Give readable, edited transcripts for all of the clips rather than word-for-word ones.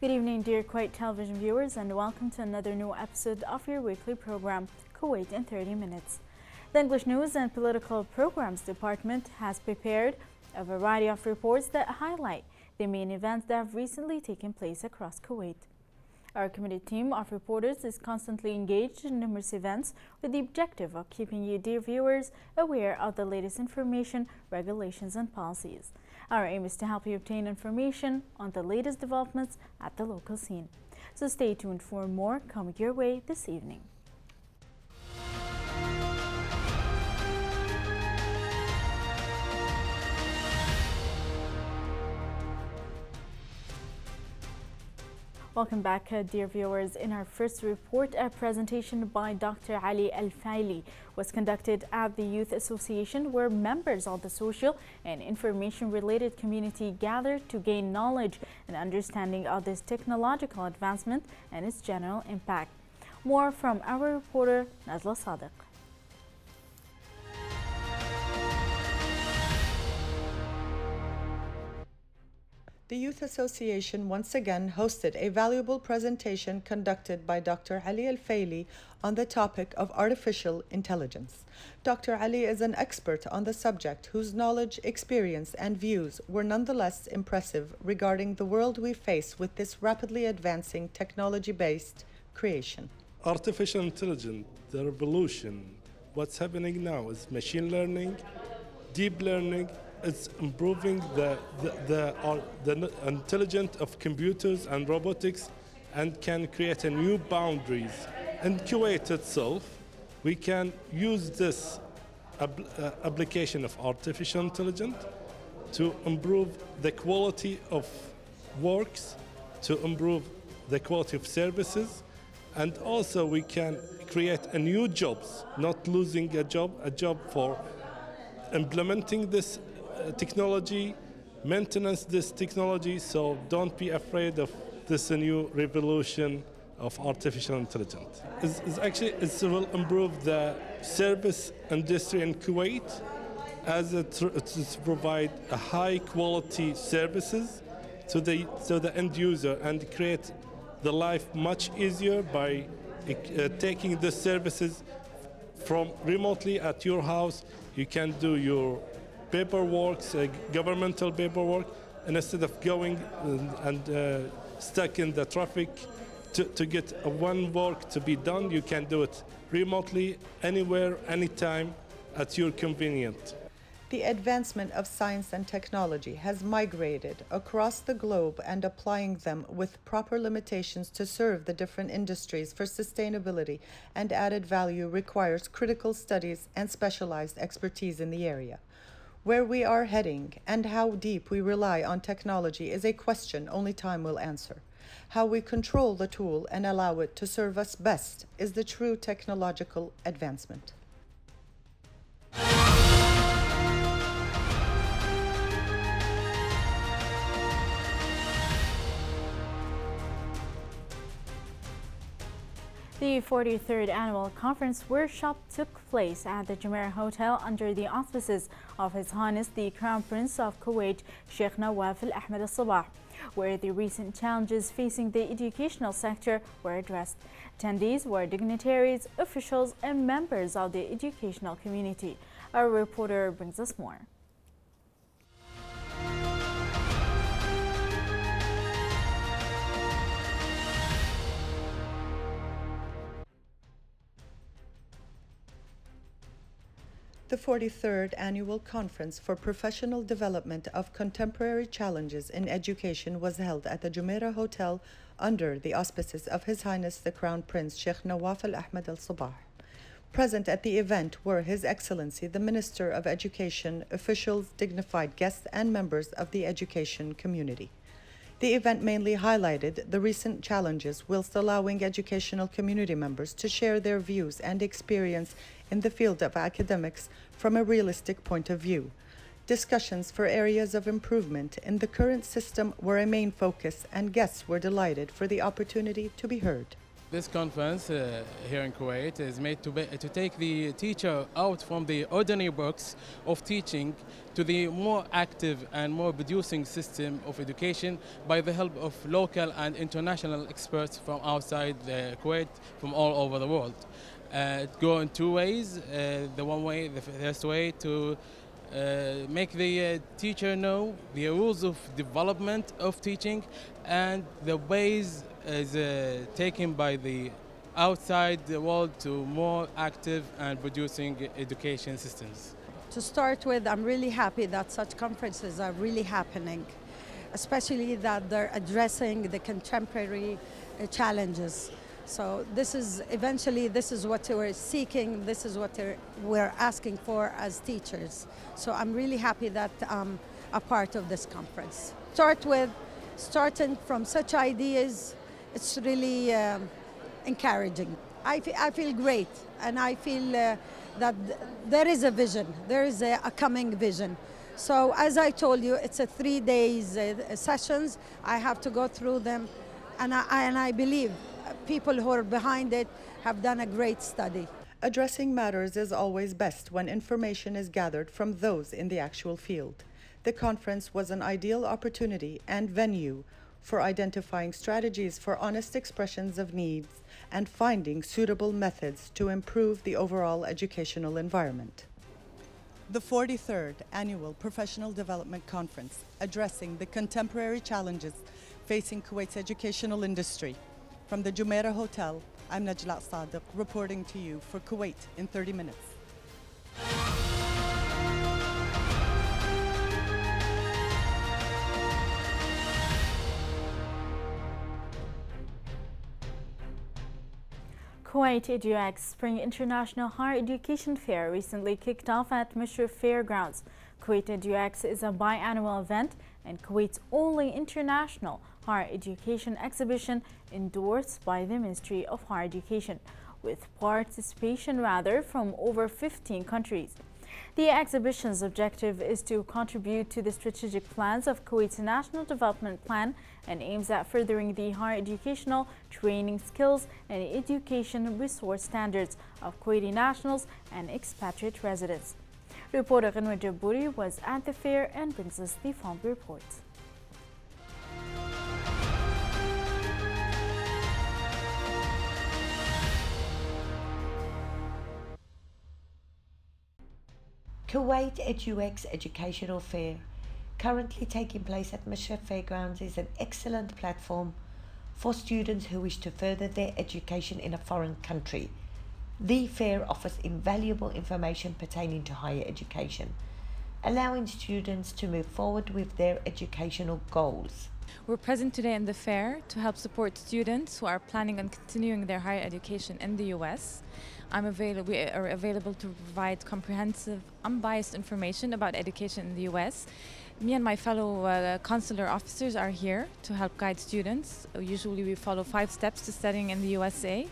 Good evening, dear Kuwait television viewers, and welcome to another new episode of your weekly program, Kuwait in 30 Minutes. The English News and Political Programs Department has prepared a variety of reports that highlight the main events that have recently taken place across Kuwait. Our committed team of reporters is constantly engaged in numerous events with the objective of keeping you, dear viewers, aware of the latest information, regulations, and policies. Our aim is to help you obtain information on the latest developments at the local scene. So stay tuned for more coming your way this evening. Welcome back, dear viewers. In our first report, a presentation by Dr. Ali Al-Faili was conducted at the Youth Association, where members of the social and information-related community gathered to gain knowledge and understanding of this technological advancement and its general impact. More from our reporter, Nazla Sadiq. The Youth Association once again hosted a valuable presentation conducted by Dr. Ali Al-Faili on the topic of artificial intelligence. Dr. Ali is an expert on the subject whose knowledge, experience, and views were nonetheless impressive regarding the world we face with this rapidly advancing technology-based creation. Artificial intelligence, the revolution, what's happening now is machine learning, deep learning. It's improving the intelligence of computers and robotics and can create a new boundaries. In Kuwait itself, we can use this application of artificial intelligence to improve the quality of works, to improve the quality of services, and also we can create a new jobs, not losing a job for implementing this technology, maintenance this technology, so don't be afraid of this new revolution of artificial intelligence. It will improve the service industry in Kuwait as it provide a high quality services to the end user and create the life much easier by taking the services from remotely at your house. You can do your paperwork, governmental paperwork, and instead of going and stuck in the traffic to get one work to be done, you can do it remotely, anywhere, anytime, at your convenience. The advancement of science and technology has migrated across the globe, and applying them with proper limitations to serve the different industries for sustainability and added value requires critical studies and specialized expertise in the area. Where we are heading and how deep we rely on technology is a question only time will answer. How we control the tool and allow it to serve us best is the true technological advancement. The 43rd Annual Conference Workshop took place at the Jumeirah Hotel under the auspices of His Highness the Crown Prince of Kuwait, Sheikh Nawaf Al Ahmed Al Sabah, where the recent challenges facing the educational sector were addressed. Attendees were dignitaries, officials, and members of the educational community. Our reporter brings us more. The 43rd Annual Conference for Professional Development of Contemporary Challenges in Education was held at the Jumeirah Hotel under the auspices of His Highness the Crown Prince Sheikh Nawaf Al Ahmed Al Sabah. Present at the event were His Excellency the Minister of Education, officials, dignified guests, and members of the education community. The event mainly highlighted the recent challenges whilst allowing educational community members to share their views and experience in the field of academics from a realistic point of view. Discussions for areas of improvement in the current system were a main focus, and guests were delighted for the opportunity to be heard. This conference here in Kuwait is made to take the teacher out from the ordinary books of teaching to the more active and more producing system of education by the help of local and international experts from outside Kuwait, from all over the world. It goes in two ways. The first way to make the teacher know the rules of development of teaching and the ways is taken by the outside the world to more active and producing education systems. To start with, I'm really happy that such conferences are really happening, especially that they're addressing the contemporary challenges. So this is what we're seeking, this is what we're asking for as teachers. So I'm really happy that I'm a part of this conference. Starting from such ideas, it's really encouraging. I feel great, and I feel that there is a vision, there is a coming vision. So as I told you, it's a 3 days sessions. I have to go through them, and I believe people who are behind it have done a great study. Addressing matters is always best when information is gathered from those in the actual field. The conference was an ideal opportunity and venue for identifying strategies for honest expressions of needs and finding suitable methods to improve the overall educational environment. The 43rd Annual Professional Development Conference, addressing the contemporary challenges facing Kuwait's educational industry. From the Jumeirah Hotel, I'm Najlat Sadiq, reporting to you for Kuwait in 30 minutes. Kuwait EduX Spring International Higher Education Fair recently kicked off at Mishrif Fairgrounds. Kuwait EduX is a biannual event and Kuwait's only international higher education exhibition endorsed by the Ministry of Higher Education, with participation from over 15 countries. The exhibition's objective is to contribute to the strategic plans of Kuwait's National Development Plan and aims at furthering the higher educational training skills and education resource standards of Kuwaiti nationals and expatriate residents. Reporter Ghanwa Jabouri was at the fair and brings us the following report. Kuwait EduX Educational Fair, currently taking place at Mishrif Fairgrounds, is an excellent platform for students who wish to further their education in a foreign country. The fair offers invaluable information pertaining to higher education, allowing students to move forward with their educational goals. We're present today in the fair to help support students who are planning on continuing their higher education in the U.S. We are available to provide comprehensive, unbiased information about education in the U.S. Me and my fellow consular officers are here to help guide students. Usually we follow 5 steps to studying in the USA,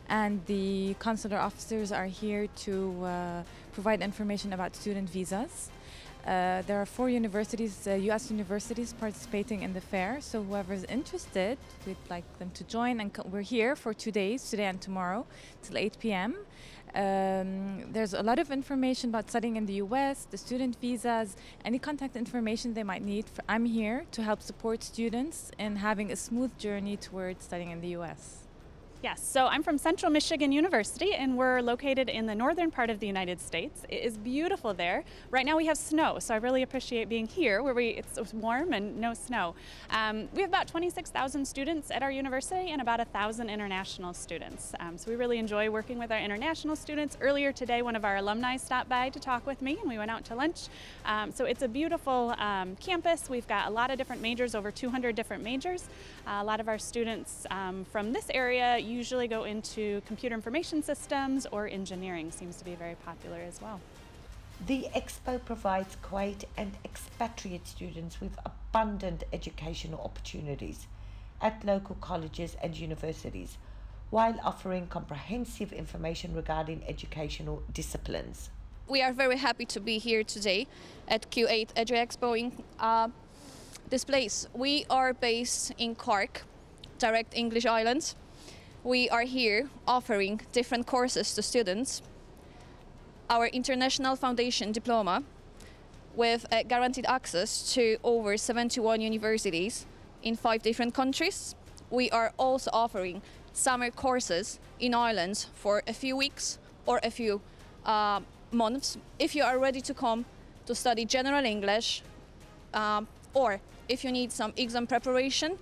and the consular officers are here to provide information about student visas. There are 4 universities, U.S. universities, participating in the fair. So whoever's interested, we'd like them to join. And we're here for 2 days, today and tomorrow, till 8 p.m. There's a lot of information about studying in the U.S., the student visas, any contact information they might need. I'm here to help support students in having a smooth journey towards studying in the U.S. Yes, so I'm from Central Michigan University, and we're located in the northern part of the United States. It is beautiful there. Right now we have snow, so I really appreciate being here where it's warm and no snow. We have about 26,000 students at our university and about 1,000 international students. So we really enjoy working with our international students. Earlier today, one of our alumni stopped by to talk with me, and we went out to lunch. So it's a beautiful campus. We've got a lot of different majors, over 200 different majors. A lot of our students from this area usually go into computer information systems, or engineering seems to be very popular as well. The expo provides Kuwait and expatriate students with abundant educational opportunities at local colleges and universities, while offering comprehensive information regarding educational disciplines. We are very happy to be here today at Kuwait Edu Expo in this place. We are based in Cork, direct English islands. we are here offering different courses to students. Our International Foundation Diploma with guaranteed access to over 71 universities in 5 different countries. We are also offering summer courses in Ireland for a few weeks or a few months. If you are ready to come to study general English or if you need some exam preparation,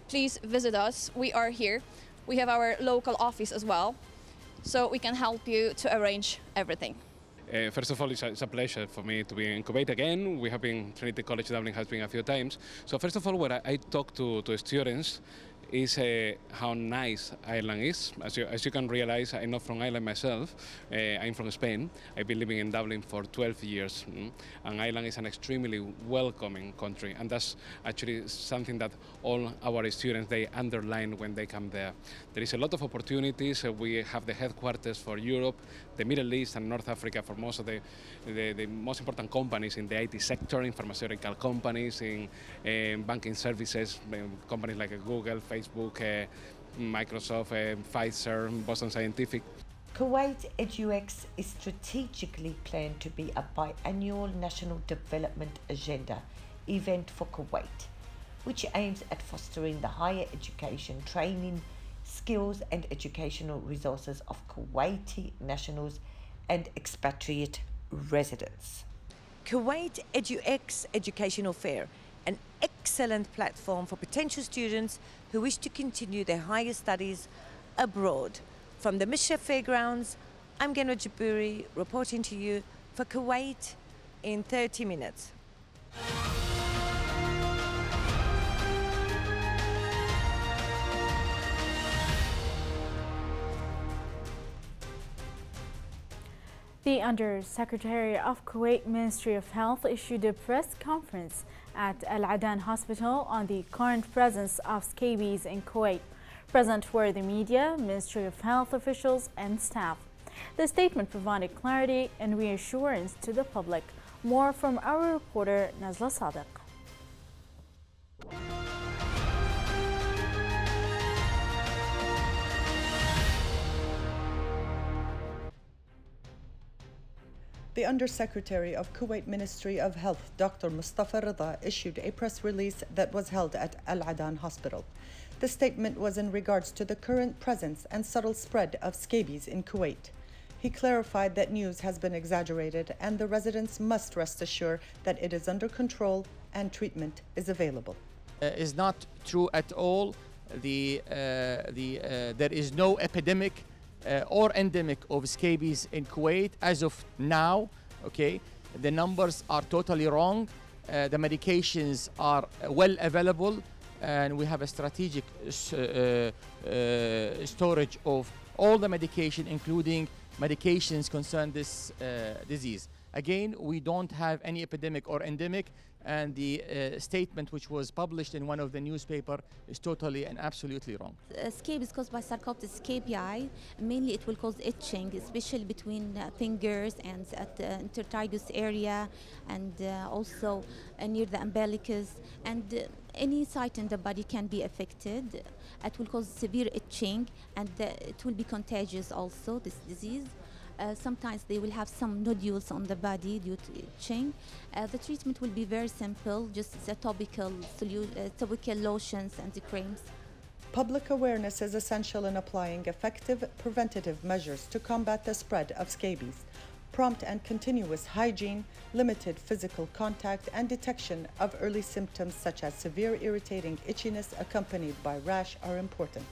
please visit us. We are here. We have our local office as well, so we can help you to arrange everything. First of all, it's a pleasure for me to be in Kuwait again. We have been, Trinity College Dublin has been a few times. So first of all, when I talk to students, is how nice Ireland is. As you can realize, I'm not from Ireland myself. I'm from Spain. I've been living in Dublin for 12 years. And Ireland is an extremely welcoming country. And that's actually something that all our students, they underline when they come there. There is a lot of opportunities. We have the headquarters for Europe, the Middle East and North Africa for most of the most important companies in the IT sector, in pharmaceutical companies, in banking services, companies like Google, Facebook, Microsoft, Pfizer, Boston Scientific. Kuwait EduX is strategically planned to be a biannual national development agenda event for Kuwait, which aims at fostering the higher education, training, skills and educational resources of Kuwaiti nationals and expatriate residents. Kuwait EduX Educational Fair, an excellent platform for potential students who wish to continue their higher studies abroad. From the Misha Fairgrounds, I'm Genwa Jaburi reporting to you for Kuwait in 30 minutes. The Undersecretary of Kuwait Ministry of Health issued a press conference at Al Adan Hospital on the current presence of scabies in Kuwait. Present were the media, Ministry of Health officials and staff. The statement provided clarity and reassurance to the public. More from our reporter Nazla Sadiq. The Undersecretary of Kuwait Ministry of Health, Dr. Mustafa Rida, issued a press release that was held at Al Adan Hospital. The statement was in regards to the current presence and subtle spread of scabies in Kuwait. He clarified that news has been exaggerated and the residents must rest assured that it is under control and treatment is available. Is not true at all. There is no epidemic or endemic of scabies in Kuwait as of now. Okay, the numbers are totally wrong. The medications are well available, and we have a strategic storage of all the medication, including medications concern this disease. Again, we don't have any epidemic or endemic, and the statement which was published in one of the newspaper is totally and absolutely wrong. Scabies caused by Sarcoptes scabii, mainly it will cause itching, especially between fingers and at the intertidus area, and also near the umbilicus, and any site in the body can be affected. It will cause severe itching, and it will be contagious also, this disease. Sometimes they will have some nodules on the body due to itching. The treatment will be very simple, just topical lotions and the creams. Public awareness is essential in applying effective preventative measures to combat the spread of scabies. Prompt and continuous hygiene, limited physical contact, and detection of early symptoms such as severe irritating itchiness accompanied by rash are important.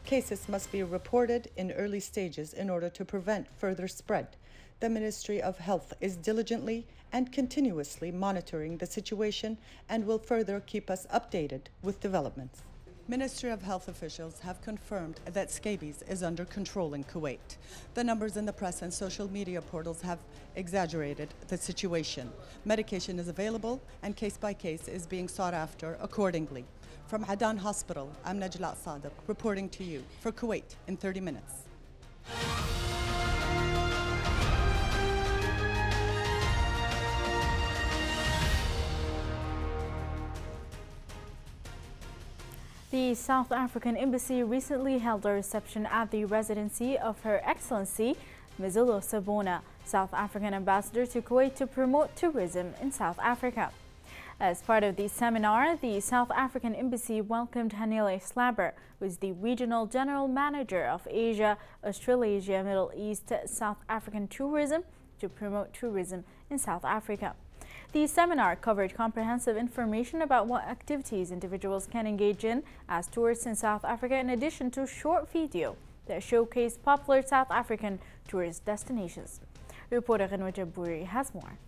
Cases must be reported in early stages in order to prevent further spread. The Ministry of Health is diligently and continuously monitoring the situation and will further keep us updated with developments. Ministry of Health officials have confirmed that scabies is under control in Kuwait. The numbers in the press and social media portals have exaggerated the situation. Medication is available and case by case is being sought after accordingly. From Adan Hospital, I'm Najla Sadiq, reporting to you for Kuwait in 30 minutes. The South African Embassy recently held a reception at the residency of Her Excellency Mzilo Sabona, South African ambassador to Kuwait, to promote tourism in South Africa. As part of the seminar, the South African Embassy welcomed Hanile Slabber, who is the Regional General Manager of Asia, Australasia, Middle East, South African Tourism, to promote tourism in South Africa. The seminar covered comprehensive information about what activities individuals can engage in as tourists in South Africa, in addition to short video that showcased popular South African tourist destinations. Reporter Ghanwa Jabouri has more.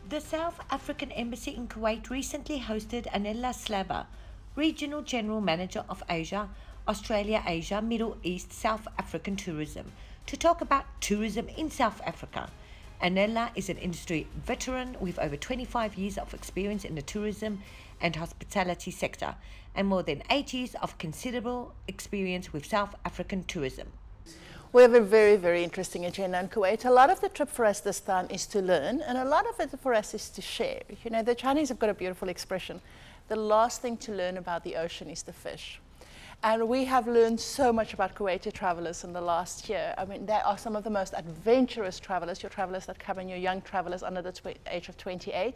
The South African Embassy in Kuwait recently hosted Hanile Slabber, Regional General Manager of Asia, Australia, Asia, Middle East, South African Tourism, to talk about tourism in South Africa. Hanile is an industry veteran with over 25 years of experience in the tourism and hospitality sector and more than 8 years of considerable experience with South African tourism. We have a very, very interesting agenda in Kuwait. A lot of the trip for us this time is to learn, and a lot of it for us is to share. You know, the Chinese have got a beautiful expression. The last thing to learn about the ocean is the fish. And we have learned so much about Kuwaiti travelers in the last year. I mean, they are some of the most adventurous travelers, your travelers that come in, your young travelers under the age of 28.